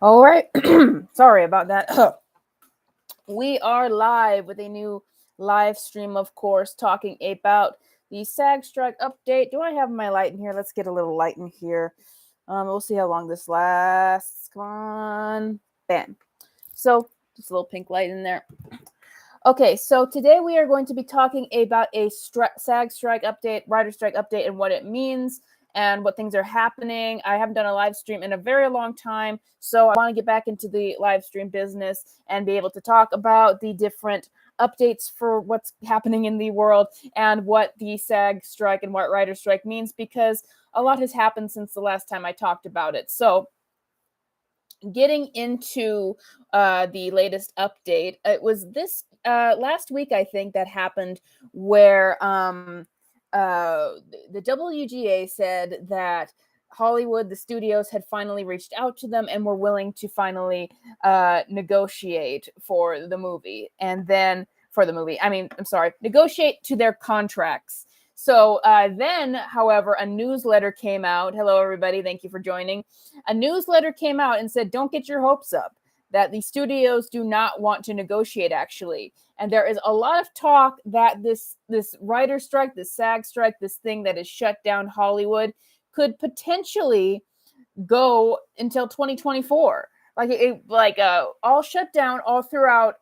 All right. Sorry about that. We are live with a new live stream, of course, talking about the SAG strike update. Do I have my light in here? Let's get a little light in here. We'll see how long this lasts. Come on. Bam. So, just a little pink light in there. Okay, so today we are going to be talking about a SAG strike update, writer strike update, and what it means and what things are happening. I haven't done a live stream in a very long time, so I want to get back into the live stream business and be able to talk about the different updates for what's happening in the world and what the SAG strike and what writer strike means, because a lot has happened since the last time I talked about it. So, getting into the latest update, it was this last week, I think, that happened where the WGA said that Hollywood, the studios, had finally reached out to them and were willing to finally negotiate for the movie. And then negotiate to their contracts. So then, however, a newsletter came out. Hello, everybody. Thank you for joining. A newsletter came out and said, don't get your hopes up, that the studios do not want to negotiate, actually. And there is a lot of talk that this writer strike, this SAG strike, this thing that has shut down Hollywood could potentially go until 2024. All shut down all throughout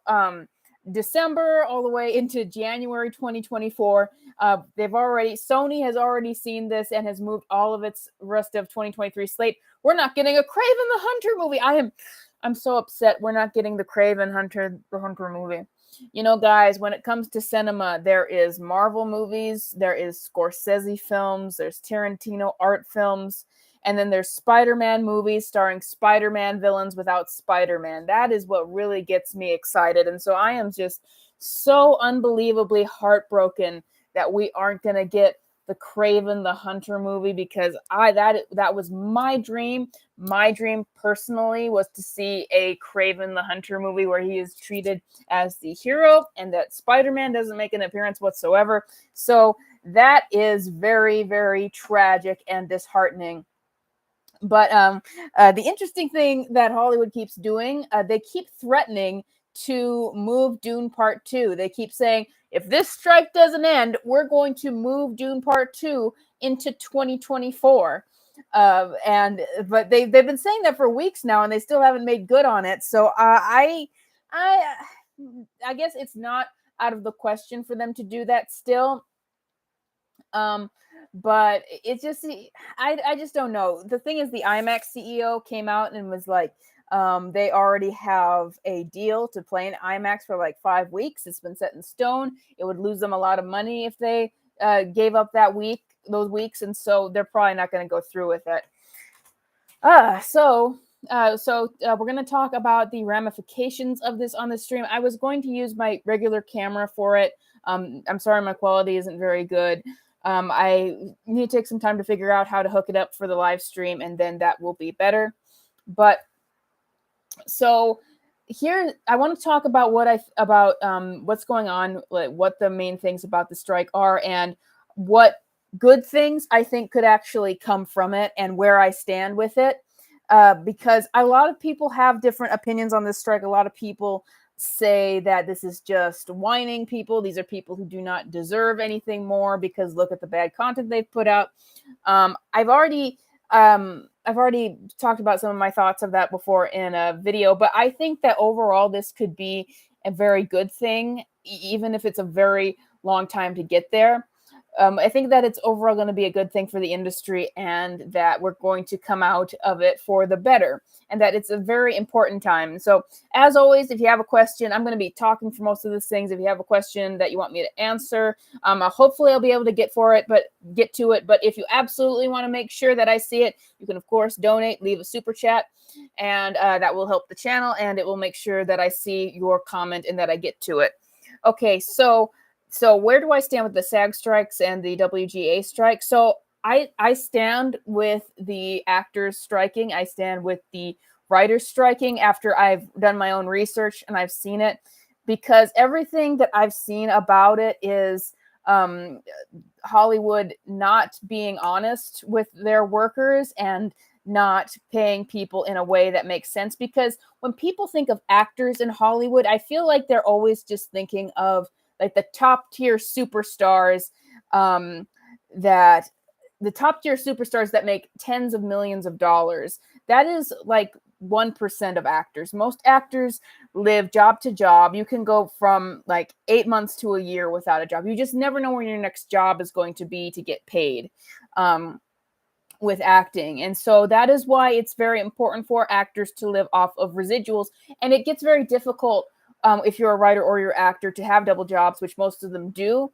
December all the way into January 2024. Sony has already seen this and has moved all of its rest of 2023 slate. We're not getting a Kraven the Hunter movie. I'm so upset we're not getting the Kraven the Hunter movie. You know, guys, when it comes to cinema, there is Marvel movies, there is Scorsese films, there's Tarantino art films, and then there's Spider-Man movies starring Spider-Man villains without Spider-Man. That is what really gets me excited. And so I am just so unbelievably heartbroken that we aren't going to get the Kraven the Hunter movie, because that was my dream. My dream personally was to see a Kraven the Hunter movie where he is treated as the hero and that Spider-Man doesn't make an appearance whatsoever. So that is very, very tragic and disheartening. But the interesting thing that Hollywood keeps doing, they keep threatening to move Dune Part 2. They keep saying, if this strike doesn't end, we're going to move Dune Part 2 into 2024. But they've been saying that for weeks now, and they still haven't made good on it. So I guess it's not out of the question for them to do that still. But it's just, I just don't know. The thing is, the IMAX CEO came out and was like, they already have a deal to play in IMAX for like 5 weeks. It's been set in stone. It would lose them a lot of money if they gave up those weeks, and so they're probably not going to go through with it. So we're going to talk about the ramifications of this on the stream. I was going to use my regular camera for it. I'm sorry, my quality isn't very good. I need to take some time to figure out how to hook it up for the live stream, and then that will be better. But so here, I want to talk about what's going on, like what the main things about the strike are, and what good things I think could actually come from it, and where I stand with it. Because a lot of people have different opinions on this strike. A lot of people say that this is just whining people. These are people who do not deserve anything more because look at the bad content they've put out. I've already talked about some of my thoughts of that before in a video, but I think that overall this could be a very good thing, even if it's a very long time to get there. I think that it's overall going to be a good thing for the industry, and that we're going to come out of it for the better, and that it's a very important time. So as always, if you have a question, I'm going to be talking for most of these things. If you have a question that you want me to answer, hopefully I'll be able to get to it. But if you absolutely want to make sure that I see it, you can of course donate, leave a super chat, and that will help the channel, and it will make sure that I see your comment and that I get to it. Okay, so where do I stand with the SAG strikes and the WGA strike? So I stand with the actors striking. I stand with the writers striking after I've done my own research and I've seen it, because everything that I've seen about it is Hollywood not being honest with their workers, and not paying people in a way that makes sense. Because when people think of actors in Hollywood, I feel like they're always just thinking of like the top tier superstars, that the top tier superstars that make tens of millions of dollars. That is like 1% of actors. Most actors live job to job. You can go from like 8 months to a year without a job. You just never know where your next job is going to be to get paid. With acting. And so that is why it's very important for actors to live off of residuals. And it gets very difficult if you're a writer or you're actor to have double jobs, which most of them do,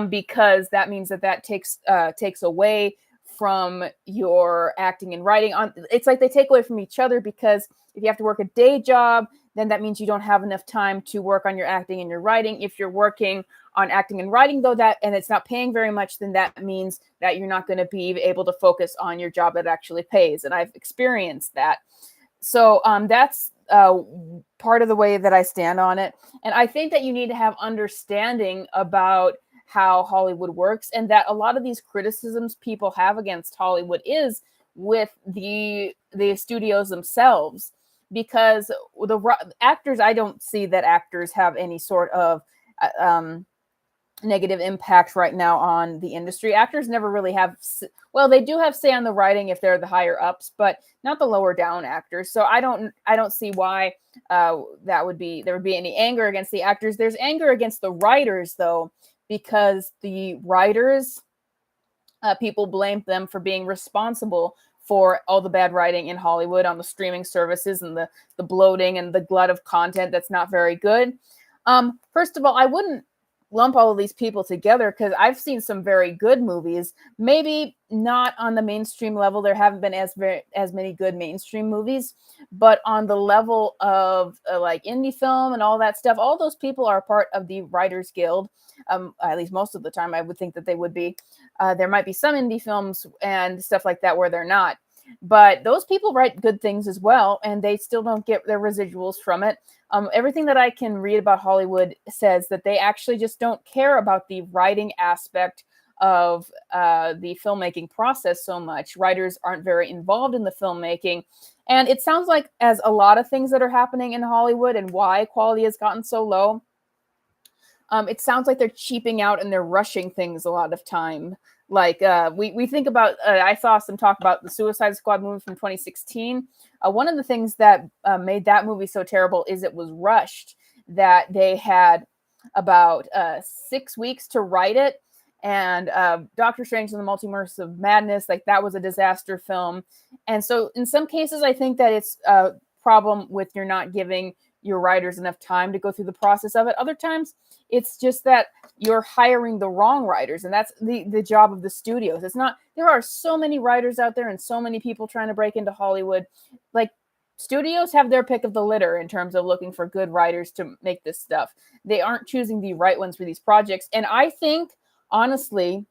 because that means that takes away from your acting and writing. It's like they take away from each other, because if you have to work a day job, then that means you don't have enough time to work on your acting and your writing. If you're working on acting and writing, though, that and it's not paying very much, then that means that you're not going to be able to focus on your job that actually pays. And I've experienced that. So that's part of the way that I stand on it. And I think that you need to have understanding about how Hollywood works, and that a lot of these criticisms people have against Hollywood is with the studios themselves. Because the actors, I don't see that actors have any sort of negative impact right now on the industry. Actors never really have, well, they do have say on the writing if they're the higher ups, but not the lower down actors. So I don't see why there would be any anger against the actors. There's anger against the writers, though, because the writers, people blame them for being responsible for all the bad writing in Hollywood on the streaming services, and the bloating and the glut of content that's not very good. First of all, I wouldn't lump all of these people together, because I've seen some very good movies. Maybe not on the mainstream level. There haven't been as many good mainstream movies, but on the level of like indie film and all that stuff, all those people are part of the Writers Guild. At least most of the time, I would think that they would be. There might be some indie films and stuff like that where they're not. But those people write good things as well, and they still don't get their residuals from it. Everything that I can read about Hollywood says that they actually just don't care about the writing aspect of the filmmaking process so much. Writers aren't very involved in the filmmaking. And it sounds like, as a lot of things that are happening in Hollywood and why quality has gotten so low, it sounds like they're cheaping out and they're rushing things a lot of time. Like we think about, I saw some talk about the Suicide Squad movie from 2016. One of the things that made that movie so terrible is it was rushed, that they had about 6 weeks to write it. And Doctor Strange and the Multiverse of Madness, like that was a disaster film. And so in some cases, I think that it's a problem with you're not giving your writers enough time to go through the process of it. Other times, it's just that you're hiring the wrong writers, and that's the job of the studios. It's not, there are so many writers out there and so many people trying to break into Hollywood. Like, studios have their pick of the litter in terms of looking for good writers to make this stuff. They aren't choosing the right ones for these projects. And I think, honestly,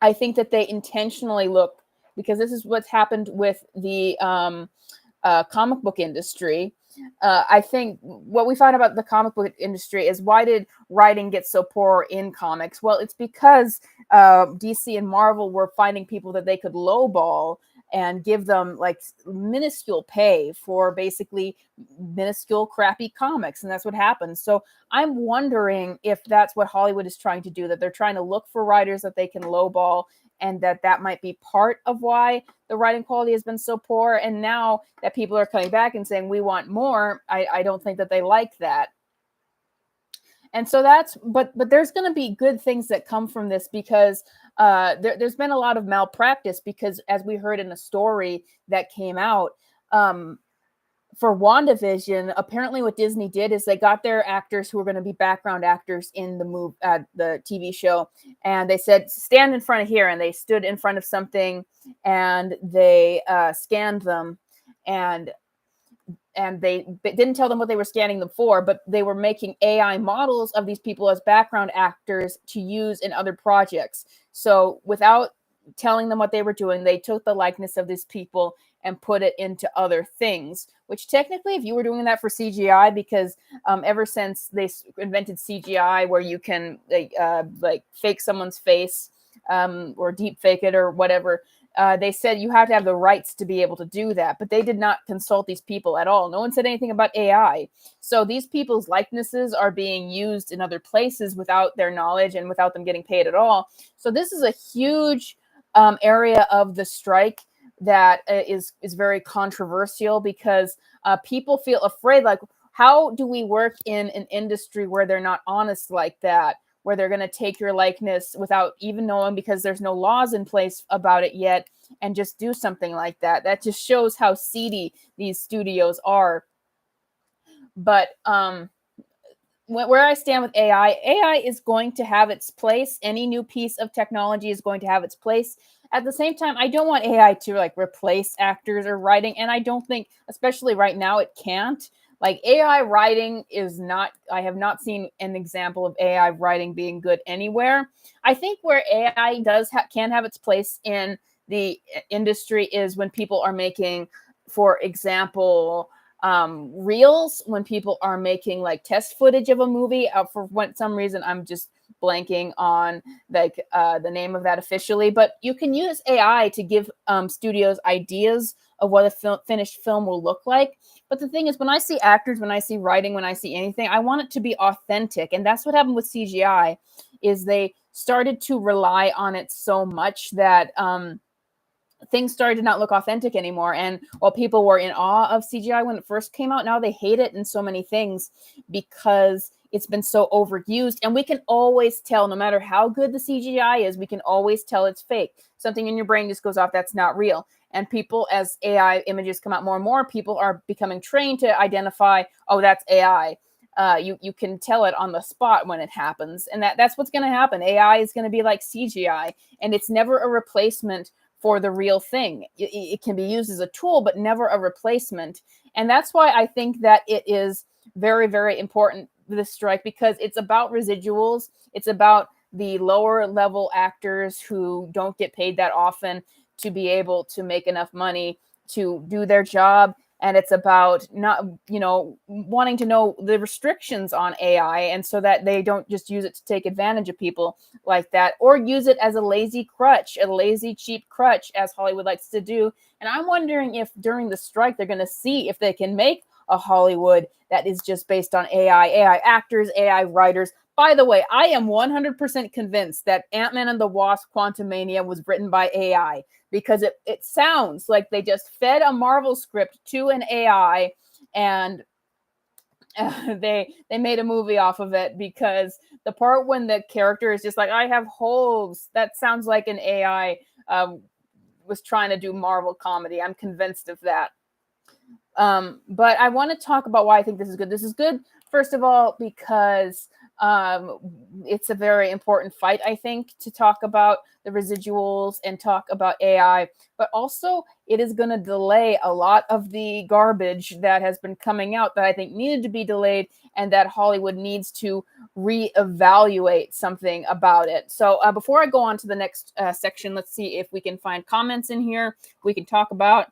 I think that they intentionally look, because this is what's happened with the comic book industry. I think what we find about the comic book industry is, why did writing get so poor in comics? Well, it's because DC and Marvel were finding people that they could lowball and give them like minuscule pay for basically minuscule crappy comics. And that's what happens. So I'm wondering if that's what Hollywood is trying to do, that they're trying to look for writers that they can lowball, and that might be part of why the writing quality has been so poor. And now that people are coming back and saying, we want more, I don't think that they like that. And so that's, but there's going to be good things that come from this, because there's been a lot of malpractice, because as we heard in a story that came out, for WandaVision, apparently what Disney did is they got their actors who were going to be background actors in the TV show, and they said, stand in front of here. And they stood in front of something, and they scanned them, and they didn't tell them what they were scanning them for, but they were making AI models of these people as background actors to use in other projects. So without telling them what they were doing, they took the likeness of these people and put it into other things, which technically, if you were doing that for CGI, because ever since they invented CGI, where you can like fake someone's face or deep fake it or whatever, they said you have to have the rights to be able to do that, but they did not consult these people at all. No one said anything about AI. So these people's likenesses are being used in other places without their knowledge and without them getting paid at all. So this is a huge area of the strike that is very controversial, because people feel afraid, like, how do we work in an industry where they're not honest like that, where they're going to take your likeness without even knowing, because there's no laws in place about it yet, and just do something like that? That just shows how seedy these studios are. But where I stand with AI is going to have its place. Any new piece of technology is going to have its place. At the same time, I don't want AI to like replace actors or writing, and I don't think, especially right now, it can't. Like, AI writing is not, I have not seen an example of AI writing being good anywhere. I think where AI can have its place in the industry is when people are making, for example, reels, when people are making like test footage of a movie. For some reason, I'm just blanking on like the name of that officially, but you can use AI to give studios ideas of what a finished film will look like. But the thing is, when I see actors, when I see writing, when I see anything, I want it to be authentic. And that's what happened with CGI, is they started to rely on it so much that things started to not look authentic anymore. And while people were in awe of CGI when it first came out, now they hate it in so many things because it's been so overused. And we can always tell, no matter how good the CGI is, we can always tell it's fake. Something in your brain just goes off, that's not real. And people, as AI images come out more and more, people are becoming trained to identify, oh, that's AI. You can tell it on the spot when it happens. And that's what's going to happen. AI is going to be like CGI, and it's never a replacement for the real thing. It can be used as a tool, but never a replacement. And that's why I think that it is very, very important, this strike, because it's about residuals. It's about the lower level actors who don't get paid that often to be able to make enough money to do their job. And it's about not, wanting to know the restrictions on AI, and so that they don't just use it to take advantage of people like that, or use it as a lazy crutch, a lazy, cheap crutch, as Hollywood likes to do. And I'm wondering if during the strike, they're going to see if they can make a Hollywood that is just based on AI actors, AI writers. By the way, I am 100% convinced that Ant-Man and the Wasp: Quantumania was written by AI, because it sounds like they just fed a Marvel script to an AI, and they made a movie off of it. Because the part when the character is just like, I have holes, that sounds like an AI was trying to do Marvel comedy. I'm convinced of that. But I want to talk about why I think this is good. This is good, first of all, because it's a very important fight, I think, to talk about the residuals and talk about AI, but also it is going to delay a lot of the garbage that has been coming out that I think needed to be delayed, and that Hollywood needs to reevaluate something about it. So before I go on to the next section, let's see if we can find comments in here we can talk about.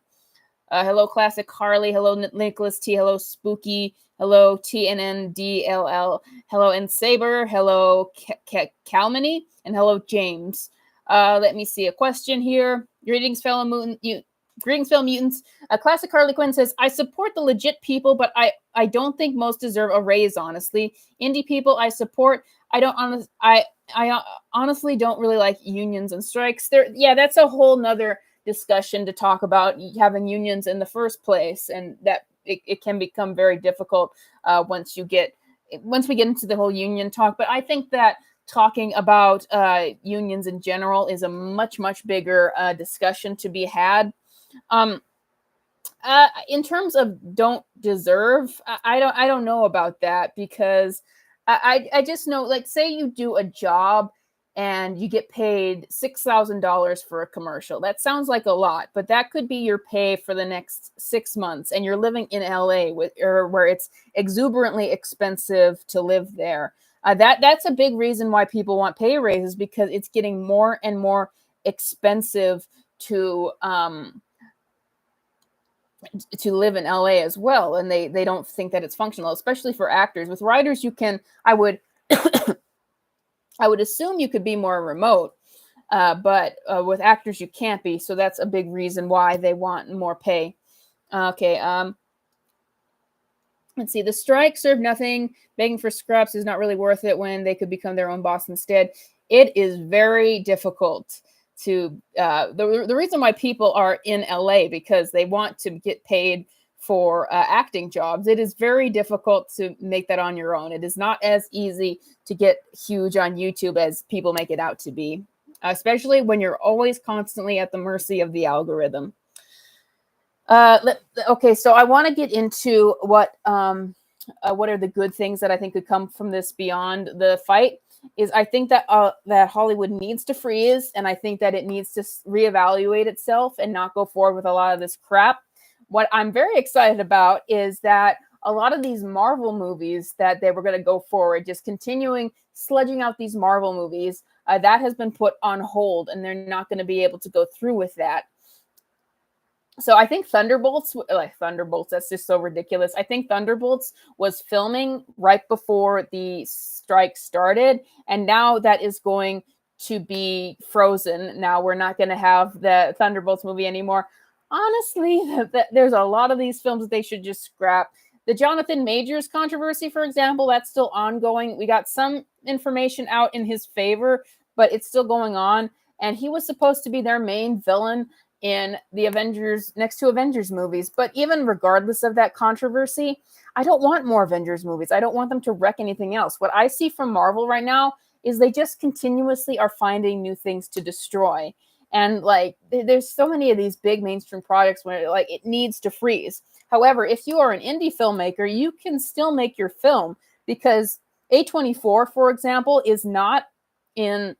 Hello, Classic Harley. Hello, Nicholas T. Hello, Spooky. Hello, TNNDLL. Hello, and Saber. Hello, Calmany. And hello, James. Let me see a question here. Greetings, fellow mutants. Classic Harley Quinn says, I support the legit people, but I don't think most deserve a raise, honestly. Indie people I support. I honestly don't really like unions and strikes. That's a whole nother discussion to talk about, having unions in the first place, and that it can become very difficult once we get into the whole union talk. But I think that talking about unions in general is a much bigger discussion to be had. In terms of don't deserve, I don't know about that, because I just know, like, say you do a job and you get paid $6,000 for a commercial. That sounds like a lot, but that could be your pay for the next 6 months, and you're living in LA where it's exuberantly expensive to live there. That's a big reason why people want pay raises, because it's getting more and more expensive to live in LA as well, and they don't think that it's functional, especially for actors. With writers, I would assume you could be more remote, but with actors you can't be. So that's a big reason why they want more pay. Okay. Let's see. The strike served nothing. Begging for scraps is not really worth it when they could become their own boss instead. It is very difficult to. The reason why people are in LA because they want to get paid for acting jobs. It is very difficult to make that on your own. It is not as easy to get huge on YouTube as people make it out to be, especially when you're always constantly at the mercy of the algorithm. Okay, so I want to get into what are the good things that I think could come from this beyond the fight. Is I think that that Hollywood needs to freeze, and I think that it needs to reevaluate itself and not go forward with a lot of this crap. What I'm very excited about is that a lot of these Marvel movies that they were going to go forward, just continuing sludging out these Marvel movies, that has been put on hold, and they're not going to be able to go through with that. So I think Thunderbolts, that's just so ridiculous. I think Thunderbolts was filming right before the strike started, and now that is going to be frozen. Now we're not going to have the Thunderbolts movie anymore. Honestly, there's a lot of these films that they should just scrap. The Jonathan Majors controversy, for example, that's still ongoing. We got some information out in his favor, but it's still going on. And he was supposed to be their main villain in the next two Avengers movies. But even regardless of that controversy, I don't want more Avengers movies. I don't want them to wreck anything else. What I see from Marvel right now is they just continuously are finding new things to destroy. And like, there's so many of these big mainstream products where like it needs to freeze. However, if you are an indie filmmaker, you can still make your film because A24, for example, is not in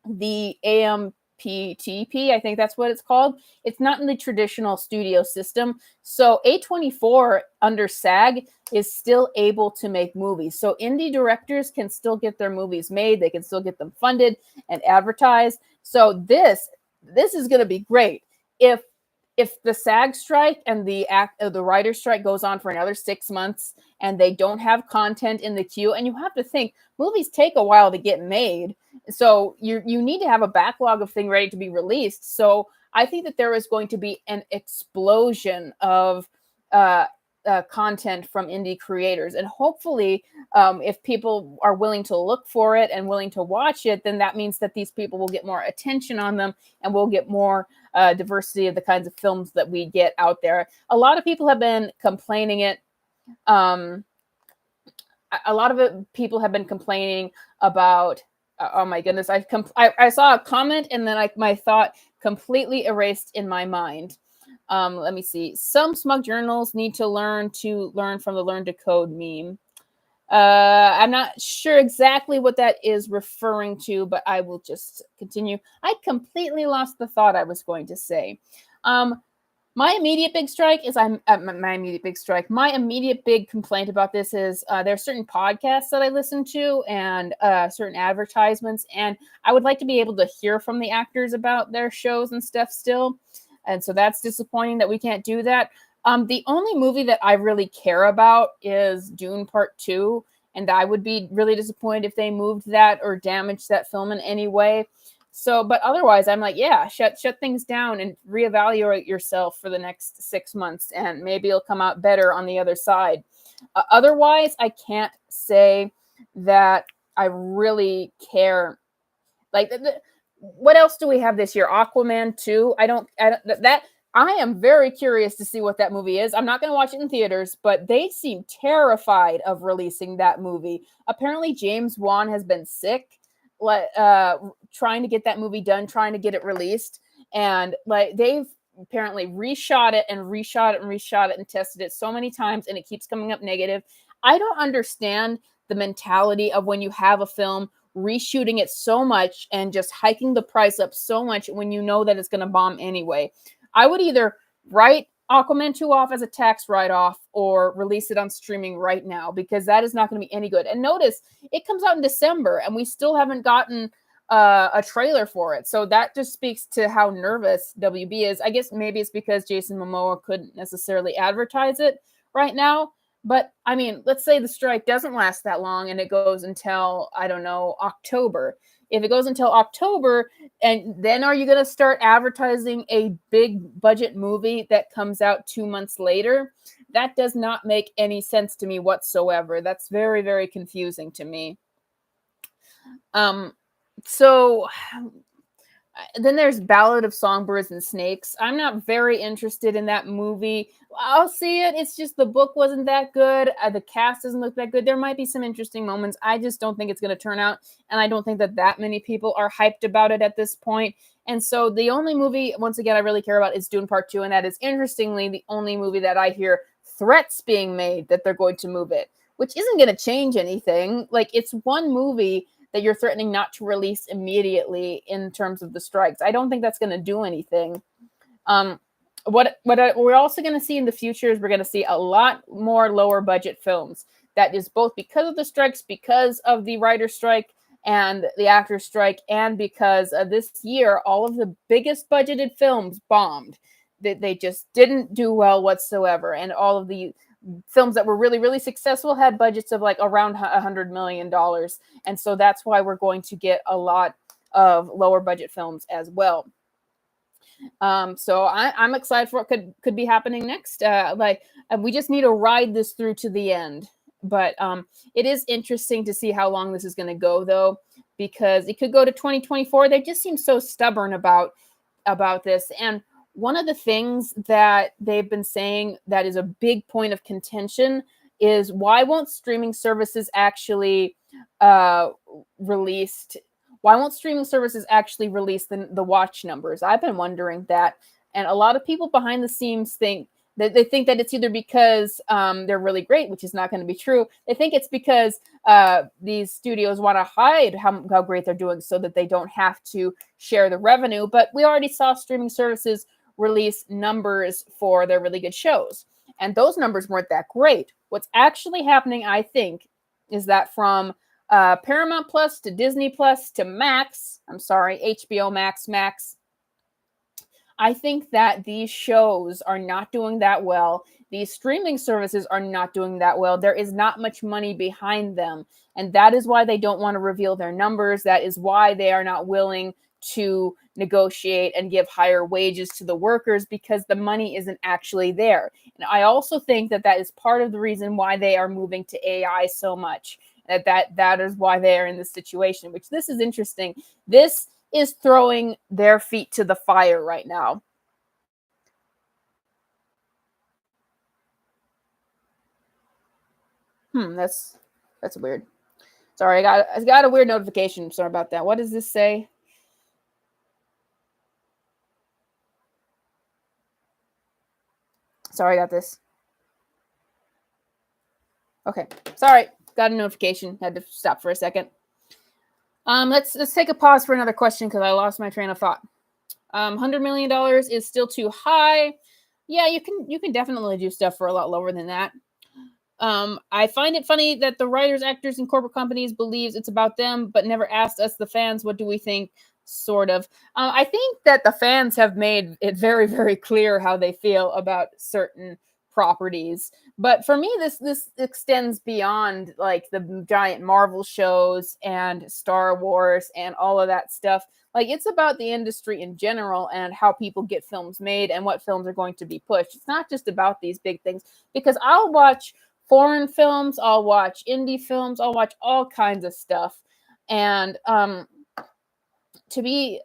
the AMPTP, I think that's what it's called. It's not in the traditional studio system. So A24 under SAG is still able to make movies. So indie directors can still get their movies made. They can still get them funded and advertised. So this is going to be great. If the SAG strike and the writer's strike goes on for another 6 months and they don't have content in the queue, and you have to think movies take a while to get made, so you need to have a backlog of things ready to be released. So I think that there is going to be an explosion of content from indie creators, and hopefully if people are willing to look for it and willing to watch it, then that means that these people will get more attention on them and we'll get more diversity of the kinds of films that we get out there. A lot of people have been complaining people have been complaining about oh my goodness, I saw a comment and then my thought completely erased in my mind. Let me see. Some smug journals need to learn from the learn to code meme. I'm not sure exactly what that is referring to, but I will just continue. I completely lost the thought I was going to say. My immediate big complaint about this is there are certain podcasts that I listen to and certain advertisements, and I would like to be able to hear from the actors about their shows and stuff still. And so that's disappointing that we can't do that. The only movie that I really care about is Dune Part 2, and I would be really disappointed if they moved that or damaged that film in any way. So, but otherwise, I'm like, yeah, shut things down and reevaluate yourself for the next 6 months, and maybe it'll come out better on the other side. Otherwise, I can't say that I really care. Like, what else do we have this year? Aquaman 2. I am very curious to see what that movie is. I'm not going to watch it in theaters, but they seem terrified of releasing that movie. Apparently, James Wan has been sick, trying to get that movie done, trying to get it released. And like they've apparently reshot it and tested it so many times, and it keeps coming up negative. I don't understand the mentality of when you have a film, reshooting it so much and just hiking the price up so much when you know that it's going to bomb anyway. I would either write Aquaman 2 off as a tax write-off or release it on streaming right now, because that is not going to be any good. And notice, it comes out in December, and we still haven't gotten a trailer for it. So that just speaks to how nervous WB is. I guess maybe it's because Jason Momoa couldn't necessarily advertise it right now. But, I mean, let's say the strike doesn't last that long and it goes until, I don't know, October. If it goes until October, and then are you going to start advertising a big budget movie that comes out 2 months later? That does not make any sense to me whatsoever. That's very, very confusing to me. So then there's Ballad of Songbirds and Snakes. I'm not very interested in that movie. I'll see it. It's just the book wasn't that good. The cast doesn't look that good. There might be some interesting moments. I just don't think it's going to turn out. And I don't think that many people are hyped about it at this point. And so the only movie, once again, I really care about is Dune Part 2. And that is, interestingly, the only movie that I hear threats being made that they're going to move it, which isn't going to change anything. Like, it's one movie that you're threatening not to release immediately in terms of the strikes. I don't think that's going to do anything. What we're also going to see in the future is we're going to see a lot more lower budget films. That is both because of the strikes, because of the writer's strike and the actor's strike, and because this year, all of the biggest budgeted films bombed. They just didn't do well whatsoever. And all of the films that were really, really successful had budgets of like around $100 million. And so that's why we're going to get a lot of lower budget films as well. So I'm excited for what could be happening next. We just need to ride this through to the end. But it is interesting to see how long this is going to go, though, because it could go to 2024. They just seem so stubborn about this. And one of the things that they've been saying that is a big point of contention is, why won't streaming services actually release the watch numbers? I've been wondering that. And a lot of people behind the scenes think that it's either because they're really great, which is not going to be true. They think it's because these studios want to hide how great they're doing so that they don't have to share the revenue. But we already saw streaming services release numbers for their really good shows, and those numbers weren't that great. What's actually happening, I think, is that from Paramount Plus to Disney Plus to HBO Max, I think that these shows are not doing that well. These streaming services are not doing that well. There is not much money behind them, and that is why they don't want to reveal their numbers. That is why they are not willing to negotiate and give higher wages to the workers, because the money isn't actually there. And I also think that is part of the reason why they are moving to AI so much. That is why they are in this situation, which this is interesting. This is throwing their feet to the fire right now. That's weird. Sorry, I got a weird notification. Sorry about that. What does this say? Sorry, I got this. Okay, sorry, got a notification. Had to stop for a second. Let's take a pause for another question because I lost my train of thought. $100 million is still too high. Yeah, you can definitely do stuff for a lot lower than that. I find it funny that the writers, actors, and corporate companies believes it's about them, but never asked us, the fans, what do we think? Sort of. I think that the fans have made it very, very clear how they feel about certain properties. But for me, this extends beyond like the giant Marvel shows and Star Wars and all of that stuff. Like, it's about the industry in general and how people get films made and what films are going to be pushed. It's not just about these big things, because I'll watch foreign films, I'll watch indie films, I'll watch all kinds of stuff. And to be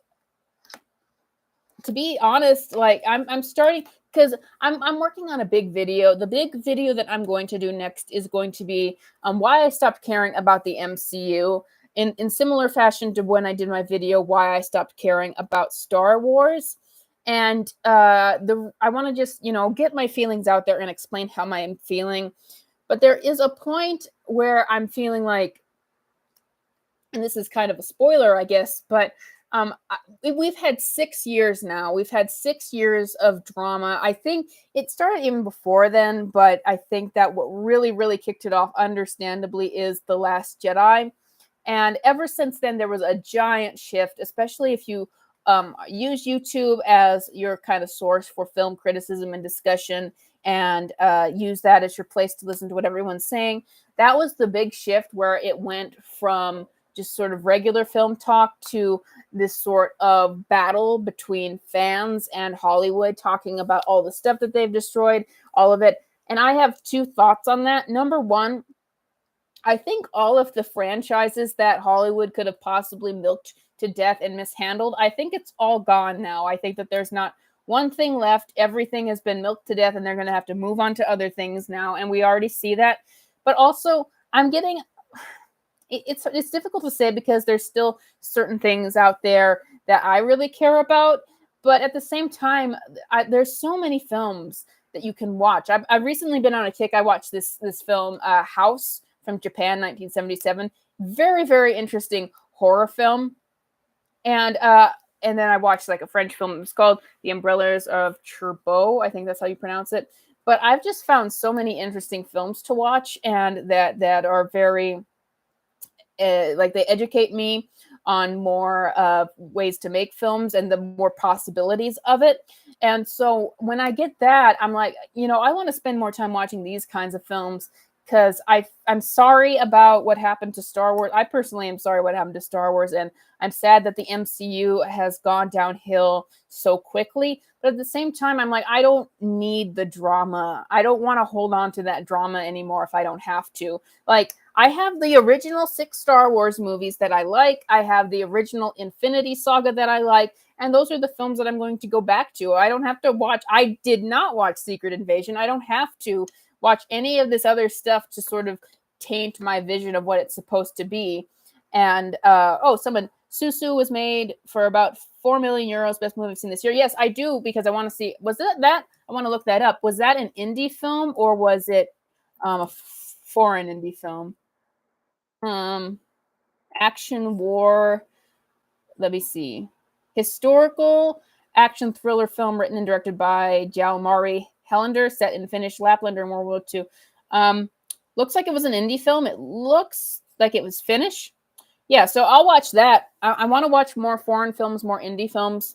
honest, like I'm starting, because I'm working on a big video. The big video that I'm going to do next is going to be why I stopped caring about the MCU, in similar fashion to when I did my video why I stopped caring about Star Wars. And I want to just get my feelings out there and explain how I'm feeling. But there is a point where I'm feeling like, and this is kind of a spoiler, I guess, but we've had 6 years now. We've had 6 years of drama. I think it started even before then, but I think that what really, really kicked it off, understandably, is The Last Jedi. And ever since then, there was a giant shift, especially if you use YouTube as your kind of source for film criticism and discussion, and use that as your place to listen to what everyone's saying. That was the big shift, where it went from just sort of regular film talk to this sort of battle between fans and Hollywood, talking about all the stuff that they've destroyed, all of it. And I have two thoughts on that. Number one, I think all of the franchises that Hollywood could have possibly milked to death and mishandled, I think it's all gone now. I think that there's not one thing left. Everything has been milked to death, and they're going to have to move on to other things now. And we already see that. But also, I'm getting it's difficult to say because there's still certain things out there that I really care about. But at the same time, there's so many films that you can watch. I've recently been on a kick. I watched this film, House, from Japan, 1977. Very, very interesting horror film. And then I watched like a French film. It was called The Umbrellas of Cherbourg. I think that's how you pronounce it. But I've just found so many interesting films to watch, and that are very like they educate me on more ways to make films and the more possibilities of it. And so when I get that, I'm like, I want to spend more time watching these kinds of films, because I'm sorry about what happened to Star Wars. I personally am sorry what happened to Star Wars, and I'm sad that the MCU has gone downhill so quickly. But at the same time, I'm like, I don't need the drama. I don't want to hold on to that drama anymore if I don't have to. Like, I have the original 6 Star Wars movies that I like. I have the original Infinity Saga that I like. And those are the films that I'm going to go back to. I don't have to watch. I did not watch Secret Invasion. I don't have to watch any of this other stuff to sort of taint my vision of what it's supposed to be. And Susu was made for about 4 million euros. Best movie I've seen this year. Yes, I do, because I want to see. Was it that? I want to look that up. Was that an indie film, or was it a foreign indie film? Action war. Let me see. Historical action thriller film written and directed by Jalmari Helander, set in Finnish Lapland during World War II. Looks like it was an indie film. It looks like it was Finnish. Yeah, so I'll watch that. I want to watch more foreign films, more indie films.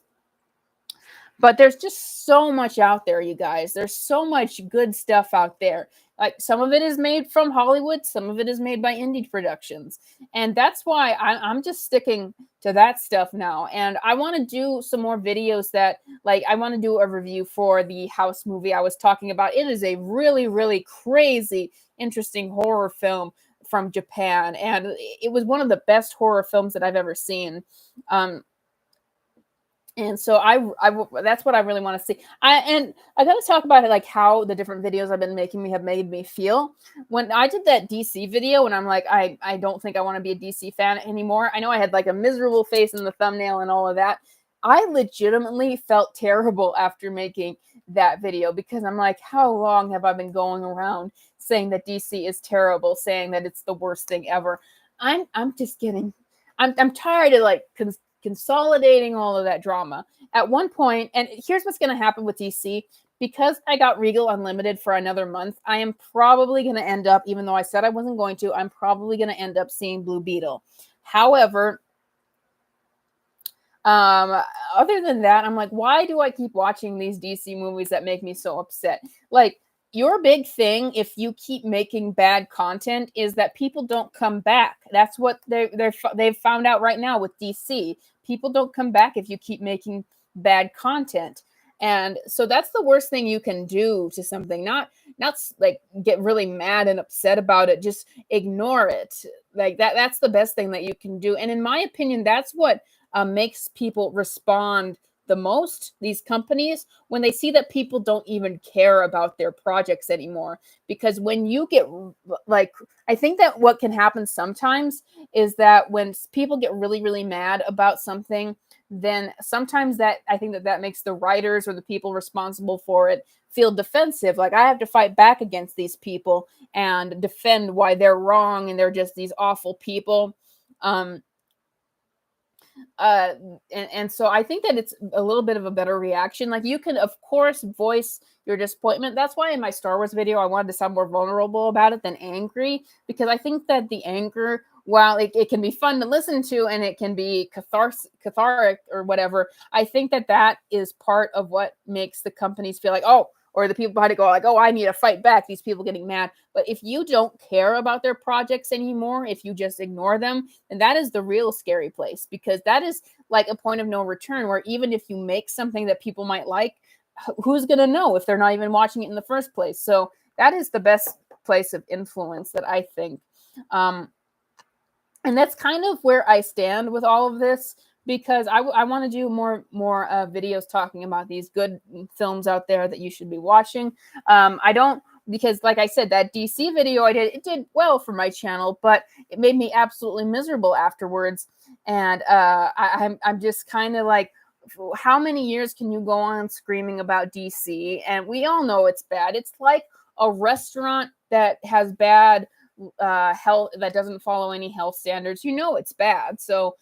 But there's just so much out there, you guys. There's so much good stuff out there. Like, some of it is made from Hollywood, some of it is made by indie productions. And that's why I'm just sticking to that stuff now. And I want to do some more videos that, like, I want to do a review for the House movie I was talking about. It is a really, really crazy, interesting horror film from Japan. And it was one of the best horror films that I've ever seen. And so I that's what I really want to see. I got to talk about it, like how the different videos I've been making have made me feel. When I did that DC video, and I'm like, I don't think I want to be a DC fan anymore. I know I had like a miserable face in the thumbnail and all of that. I legitimately felt terrible after making that video, because I'm like, how long have I been going around saying that DC is terrible, saying that it's the worst thing ever? I'm tired of like consolidating all of that drama. At one point, and here's what's going to happen with DC, because I got Regal Unlimited for another month, I am probably going to end up, even though I said I wasn't going to, I'm probably going to end up seeing Blue Beetle. However, other than that, I'm like, why do I keep watching these DC movies that make me so upset? Like, your big thing, if you keep making bad content, is that people don't come back. That's what they've found out right now with DC. People don't come back if you keep making bad content. And so that's the worst thing you can do to something. Not like get really mad and upset about it. Just ignore it. Like that's the best thing that you can do. And in my opinion, that's what makes people respond the most, these companies, when they see that people don't even care about their projects anymore. Because when you get like, I think that what can happen sometimes is that when people get really, really mad about something, then sometimes I think that makes the writers or the people responsible for it feel defensive. Like, I have to fight back against these people and defend why they're wrong and they're just these awful people. And so I think that it's a little bit of a better reaction. Like, you can, of course, voice your disappointment. That's why in my Star Wars video, I wanted to sound more vulnerable about it than angry, because I think that the anger, while it can be fun to listen to and it can be cathartic or whatever, I think that is part of what makes the companies feel like, oh, or the people behind it go like, oh, I need to fight back, these people getting mad. But if you don't care about their projects anymore, if you just ignore them, then that is the real scary place, because that is like a point of no return, where even if you make something that people might like, who's going to know if they're not even watching it in the first place? So that is the best place of influence that I think. And that's kind of where I stand with all of this, because I want to do more videos talking about these good films out there that you should be watching. I don't, because like I said, that DC video I did, it did well for my channel, but it made me absolutely miserable afterwards. And I'm just kind of like, how many years can you go on screaming about DC? And we all know it's bad. It's like a restaurant that has bad health, that doesn't follow any health standards. You know it's bad. So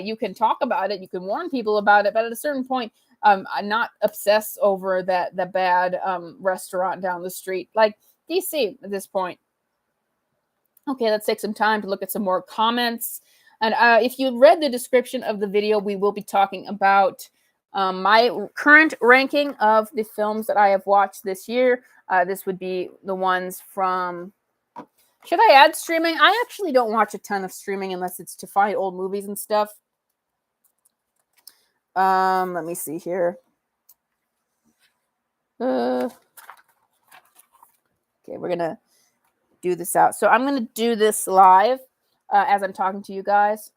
you can talk about it, you can warn people about it, but at a certain point, I'm not obsessed over the bad restaurant down the street, like DC at this point. Okay, let's take some time to look at some more comments. And if you read the description of the video, we will be talking about my current ranking of the films that I have watched this year. This would be the ones from... Should I add streaming? I actually don't watch a ton of streaming unless it's to find old movies and stuff. Let me see here. Okay, we're going to do this out. So I'm going to do this live as I'm talking to you guys.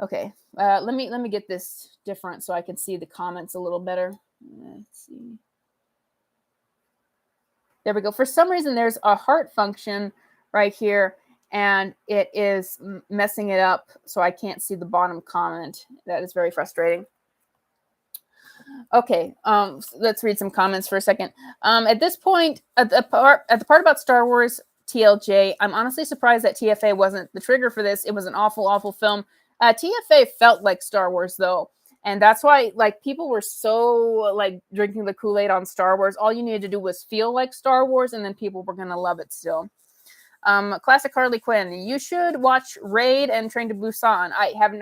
Okay, let me get this different so I can see the comments a little better. Let's see. There we go. For some reason, there's a heart function right here, and it is messing it up, so I can't see the bottom comment. That is very frustrating. Okay, let's read some comments for a second. At this point, at the part about Star Wars TLJ, I'm honestly surprised that TFA wasn't the trigger for this. It was an awful, awful film. TFA felt like Star Wars, though. And that's why, like, people were so, like, drinking the Kool-Aid on Star Wars. All you needed to do was feel like Star Wars, and then people were going to love it still. Classic Harley Quinn. You should watch Raid and Train to Busan. I've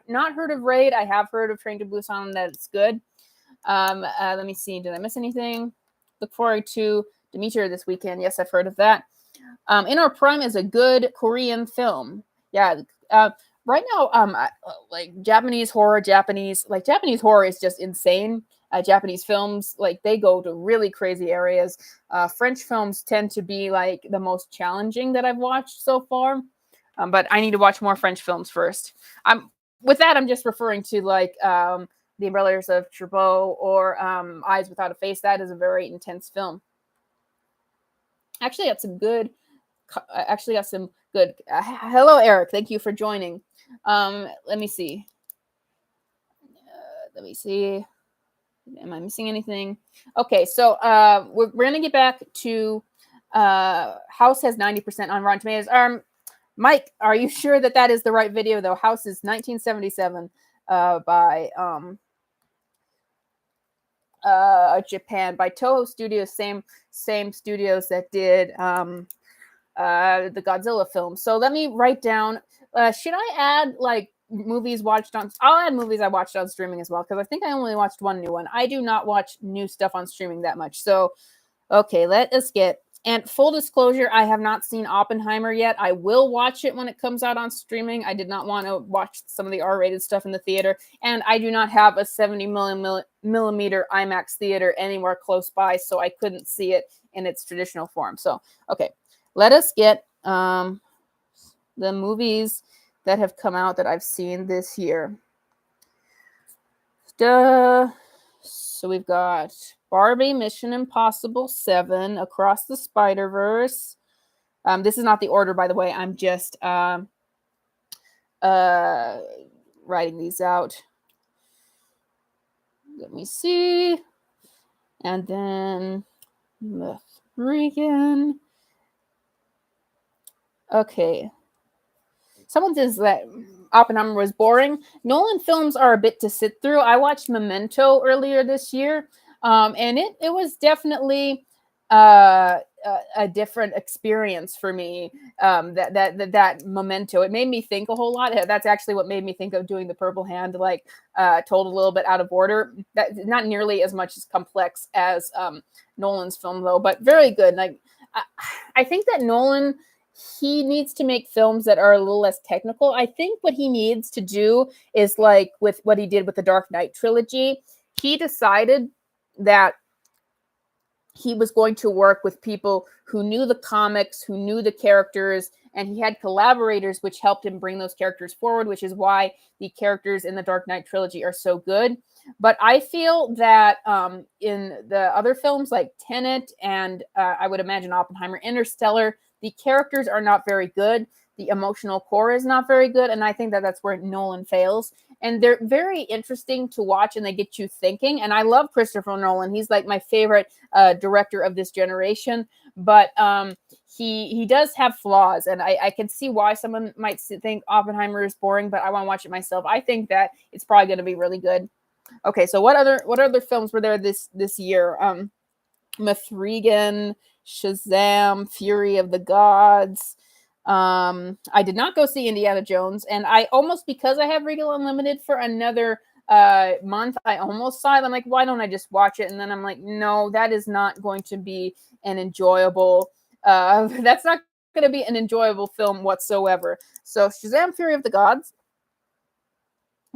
not heard of Raid. I have heard of Train to Busan, that it's good. Let me see. Did I miss anything? Look forward to Demeter this weekend. Yes, I've heard of that. In Our Prime is a good Korean film. Yeah. Right now, like Japanese horror is just insane. Japanese films, like, they go to really crazy areas. French films tend to be like the most challenging that I've watched so far. But I need to watch more French films first. With that, I'm just referring to like The Umbrellas of Cherbourg or Eyes Without a Face. That is a very intense film. Actually got some good. Hello, Eric. Thank you for joining. Let me see. Am I missing anything? Okay, so we're gonna get back to House has 90% on Rotten Tomatoes. Mike, are you sure that is the right video though? House is 1977 by Japan, by Toho Studios, same studios that did the Godzilla film. So let me write down, should I add like movies watched on... I'll add movies I watched on streaming as well, because I think I only watched one new one. I do not watch new stuff on streaming that much. So, okay, let us get... And full disclosure, I have not seen Oppenheimer yet. I will watch it when it comes out on streaming. I did not want to watch some of the R-rated stuff in the theater. And I do not have a 70 millimeter IMAX theater anywhere close by, so I couldn't see it in its traditional form. So, okay. Let us get the movies that have come out that I've seen this year. So we've got Barbie, Mission Impossible 7, Across the Spider-Verse. This is not the order, by the way. I'm just writing these out. Let me see. And then Regan. Okay. Someone says that Oppenheimer was boring. Nolan films are a bit to sit through. I watched Memento earlier this year, and it was definitely a different experience for me. That Memento, it made me think a whole lot. That's actually what made me think of doing The Purple Hand, like told a little bit out of order. That not nearly as much as complex as Nolan's film though, but very good. Like I think that Nolan, he needs to make films that are a little less technical. I think what he needs to do is like with what he did with the Dark Knight trilogy, he decided that he was going to work with people who knew the comics, who knew the characters, and he had collaborators which helped him bring those characters forward, which is why the characters in the Dark Knight trilogy are so good. But I feel that in the other films like Tenet and I would imagine Oppenheimer, Interstellar, the characters are not very good. The emotional core is not very good. And I think that that's where Nolan fails. And they're very interesting to watch and they get you thinking. And I love Christopher Nolan. He's like my favorite director of this generation. But he does have flaws. And I can see why someone might think Oppenheimer is boring, but I want to watch it myself. I think that it's probably going to be really good. Okay, so what other films were there this year? Mithrigan, Shazam, Fury of the Gods. I did not go see Indiana Jones, and I almost, because I have Regal Unlimited for another month, I almost saw it. I'm like, why don't I just watch it? And then I'm like, no, that is not going to be an enjoyable. That's not going to be an enjoyable film whatsoever. So Shazam, Fury of the Gods.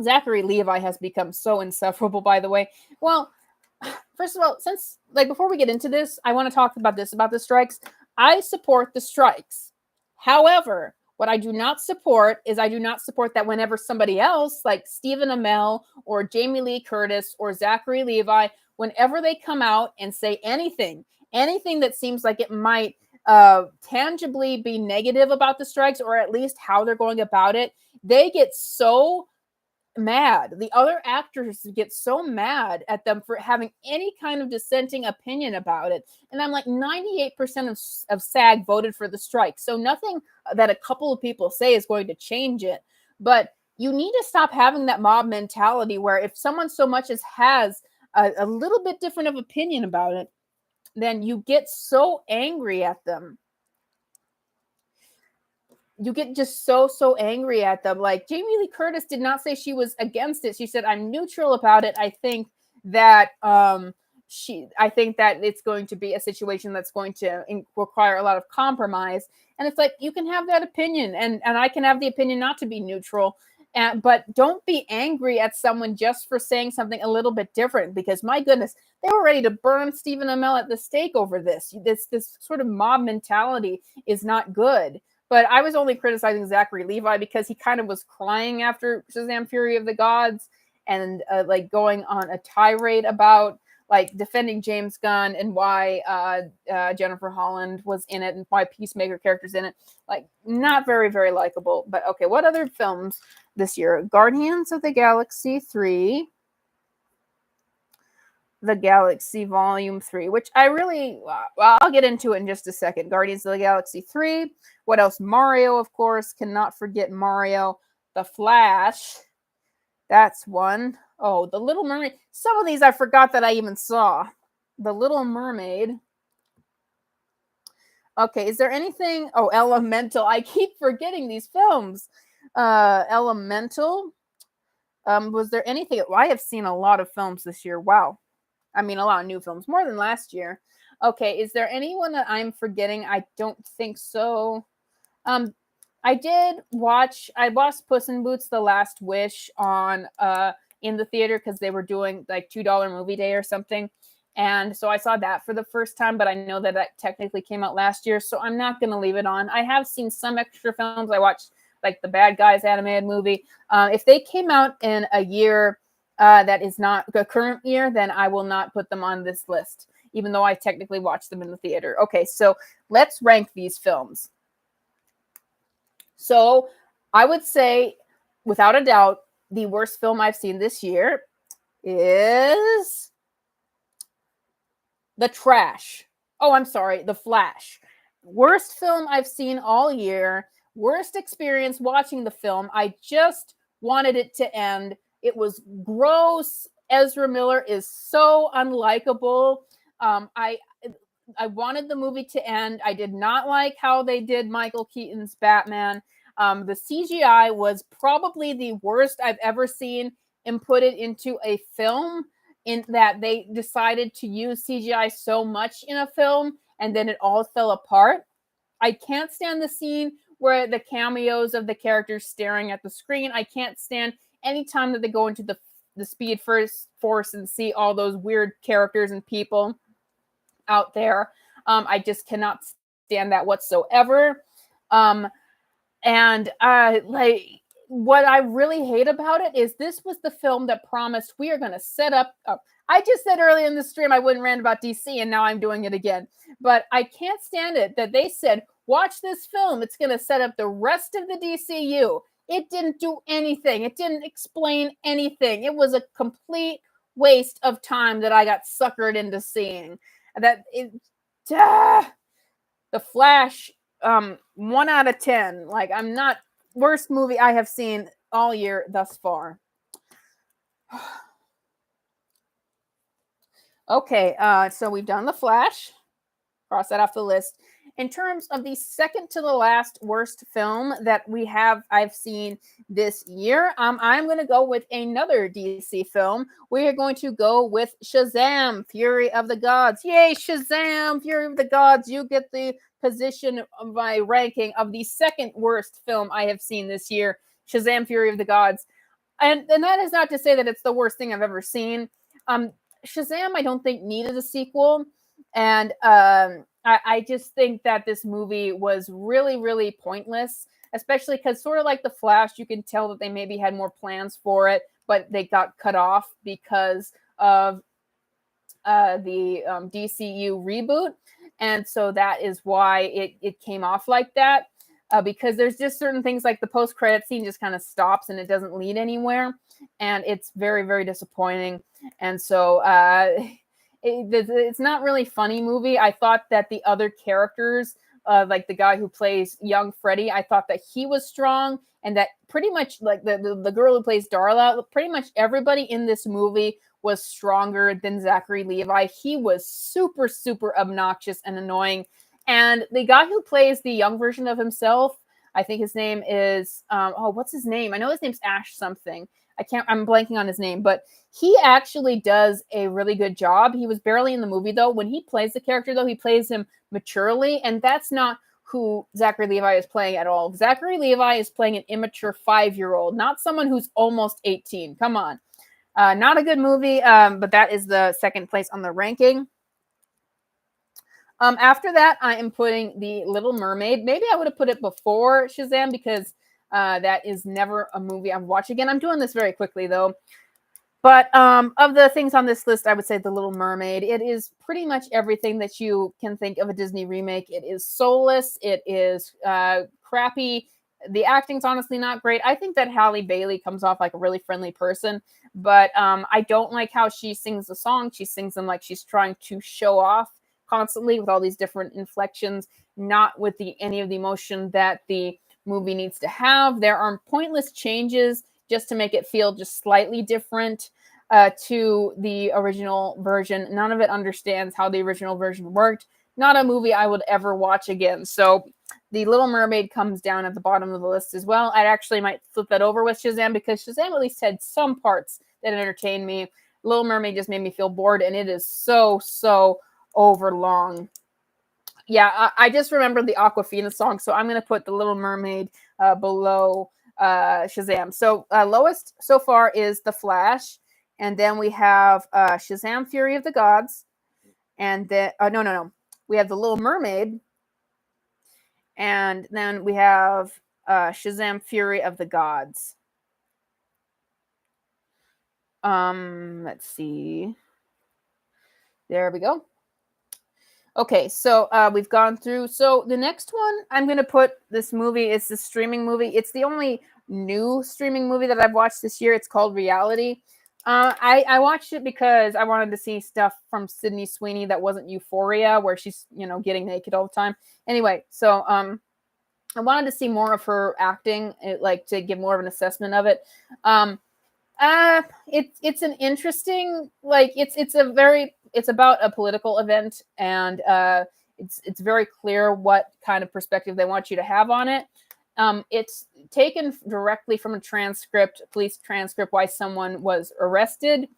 Zachary Levi has become so insufferable, by the way. Well, first of all, since like before we get into this, I want to talk about the strikes. I support the strikes. However, what I do not support is I do not support that whenever somebody else like Stephen Amell or Jamie Lee Curtis or Zachary Levi, whenever they come out and say anything that seems like it might tangibly be negative about the strikes, or at least how they're going about it, they get so mad. The other actors get so mad at them for having any kind of dissenting opinion about it. And I'm like, 98% of SAG voted for the strike. So nothing that a couple of people say is going to change it. But you need to stop having that mob mentality where if someone so much as has a little bit different of opinion about it, then you get so angry at them. You get just so angry at them. Like Jamie Lee Curtis did not say she was against it. She said, I'm neutral about it. I think that it's going to be a situation that's going to require a lot of compromise. And it's like, you can have that opinion and I can have the opinion not to be neutral. But don't be angry at someone just for saying something a little bit different, because my goodness, they were ready to burn Stephen Amell at the stake over this. This sort of mob mentality is not good. But I was only criticizing Zachary Levi because he kind of was crying after Shazam Fury of the Gods and like going on a tirade about like defending James Gunn and why Jennifer Holland was in it and why Peacemaker character's in it. Like not very, very likable. But okay, what other films this year? Guardians of the Galaxy 3. The Galaxy Volume 3, which I really, well, I'll get into it in just a second. Guardians of the Galaxy 3. What else? Mario, of course. Cannot forget Mario. The Flash. That's one. Oh, The Little Mermaid. Some of these I forgot that I even saw. The Little Mermaid. Okay, is there anything? Oh, Elemental. I keep forgetting these films. Elemental. Was there anything? I have seen a lot of films this year. Wow. I mean, a lot of new films, more than last year. Okay, is there anyone that I'm forgetting? I don't think so. I watched Puss in Boots: The Last Wish on in the theater because they were doing like $2 movie day or something. And so I saw that for the first time, but I know that technically came out last year, so I'm not going to leave it on. I have seen some extra films. I watched like the Bad Guys animated movie. If they came out in a year that is not the current year, then I will not put them on this list, even though I technically watched them in the theater. Okay, so let's rank these films. So I would say, without a doubt, the worst film I've seen this year is The Flash. Worst film I've seen all year. Worst experience watching the film. I just wanted it to end. It was gross. Ezra Miller is so unlikable. wanted the movie to end. I did not like how they did Michael Keaton's Batman. The CGI was probably the worst I've ever seen and put it into a film, in that they decided to use CGI so much in a film and then it all fell apart. I can't stand the scene where the cameos of the characters staring at the screen. I can't stand any time that they go into the Speed Force and see all those weird characters and people out there. I just cannot stand that whatsoever. And like, what I really hate about it is this was the film that promised we are going to set up. I just said earlier in the stream I wouldn't rant about DC, and now I'm doing it again. But I can't stand it that they said, watch this film. It's going to set up the rest of the DCU. It didn't do anything. It didn't explain anything. It was a complete waste of time that I got suckered into seeing. The Flash, 1 out of 10. Like, I'm not, worst movie I have seen all year thus far. Okay, so we've done The Flash. Cross that off the list. In terms of the second to the last worst film that I've seen this year, I'm going to go with another DC film. We are going to go with Shazam! Fury of the Gods. Yay, Shazam! Fury of the Gods. You get the position of my ranking of the second worst film I have seen this year, Shazam! Fury of the Gods. And that is not to say that it's the worst thing I've ever seen. Shazam, I don't think needed a sequel. And I just think that this movie was really, really pointless, especially because, sort of like The Flash, you can tell that they maybe had more plans for it, but they got cut off because of the DCU reboot. And so that is why it came off like that, because there's just certain things, like the post-credit scene just kind of stops and it doesn't lead anywhere. And it's very, very disappointing. And so it's not really funny movie. I thought that the other characters, like the guy who plays young Freddy, I thought that he was strong, and that pretty much, like the girl who plays Darla, pretty much everybody in this movie was stronger than Zachary Levi. He was super, super obnoxious and annoying. And the guy who plays the young version of himself, I think his name is, what's his name? I know his name's Ash something. I'm blanking on his name, but he actually does a really good job. He was barely in the movie, though. When he plays the character, though, he plays him maturely, and that's not who Zachary Levi is playing at all. Zachary Levi is playing an immature 5-year-old, not someone who's almost 18. Come on. Not a good movie, but that is the second place on the ranking. After that, I am putting The Little Mermaid. Maybe I would have put it before Shazam, because that is never a movie I've watched again. I'm doing this very quickly, though. But of the things on this list, I would say The Little Mermaid. It is pretty much everything that you can think of a Disney remake. It is soulless. It is crappy. The acting's honestly not great. I think that Halle Bailey comes off like a really friendly person, but I don't like how she sings the song. She sings them like she's trying to show off constantly, with all these different inflections, not with any of the emotion that the movie needs to have. There are pointless changes just to make it feel just slightly different to the original version. None of it understands how the original version worked. Not a movie I would ever watch again. So The Little Mermaid comes down at the bottom of the list as well. I actually might flip that over with Shazam, because Shazam at least had some parts that entertained me. Little Mermaid just made me feel bored, and it is so, so overlong. Yeah, I just remembered the Aquafina song, so I'm going to put The Little Mermaid below Shazam. So lowest so far is The Flash, and then we have Shazam! Fury of the Gods, and then no, we have The Little Mermaid, and then we have Shazam! Fury of the Gods. Let's see. There we go. Okay, so we've gone through. So the next one, I'm going to put this movie. It's the streaming movie. It's the only new streaming movie that I've watched this year. It's called Reality. I watched it because I wanted to see stuff from Sydney Sweeney that wasn't Euphoria, where she's, getting naked all the time. Anyway, so I wanted to see more of her acting, like to give more of an assessment of it. It's an interesting, like it's a very it's about a political event, and it's very clear what kind of perspective they want you to have on it. It's taken directly from a transcript, police transcript, why someone was arrested.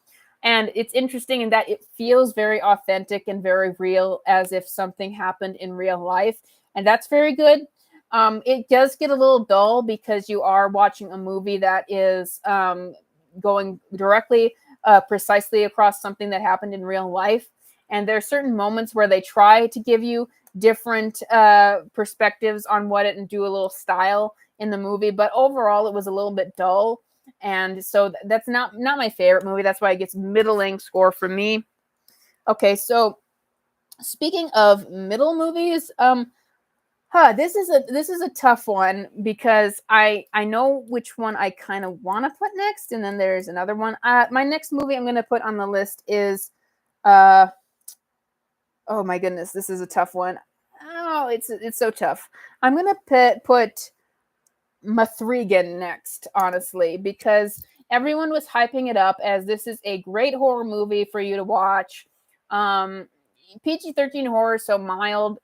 And it's interesting in that it feels very authentic and very real, as if something happened in real life. And that's very good. It does get a little dull because you are watching a movie that is going directly, precisely across something that happened in real life. And there are certain moments where they try to give you different perspectives on what it and do a little style in the movie. But overall, it was a little bit dull. And so that's not my favorite movie. That's why it gets middling score for me. Okay, so speaking of middle movies, this is a tough one because I know which one I kind of want to put next, and then there's another one. My next movie I'm going to put on the list is, oh my goodness, this is a tough one. Oh, it's so tough. I'm going to put Mathregan next, honestly, because everyone was hyping it up as this is a great horror movie for you to watch. PG-13 horror, so mild.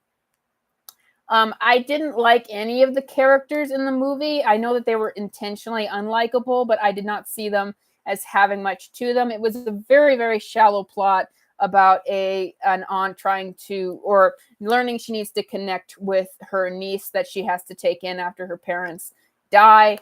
I didn't like any of the characters in the movie. I know that they were intentionally unlikable, but I did not see them as having much to them. It was a very, very shallow plot about an aunt trying to, or learning she needs to connect with her niece that she has to take in after her parents die.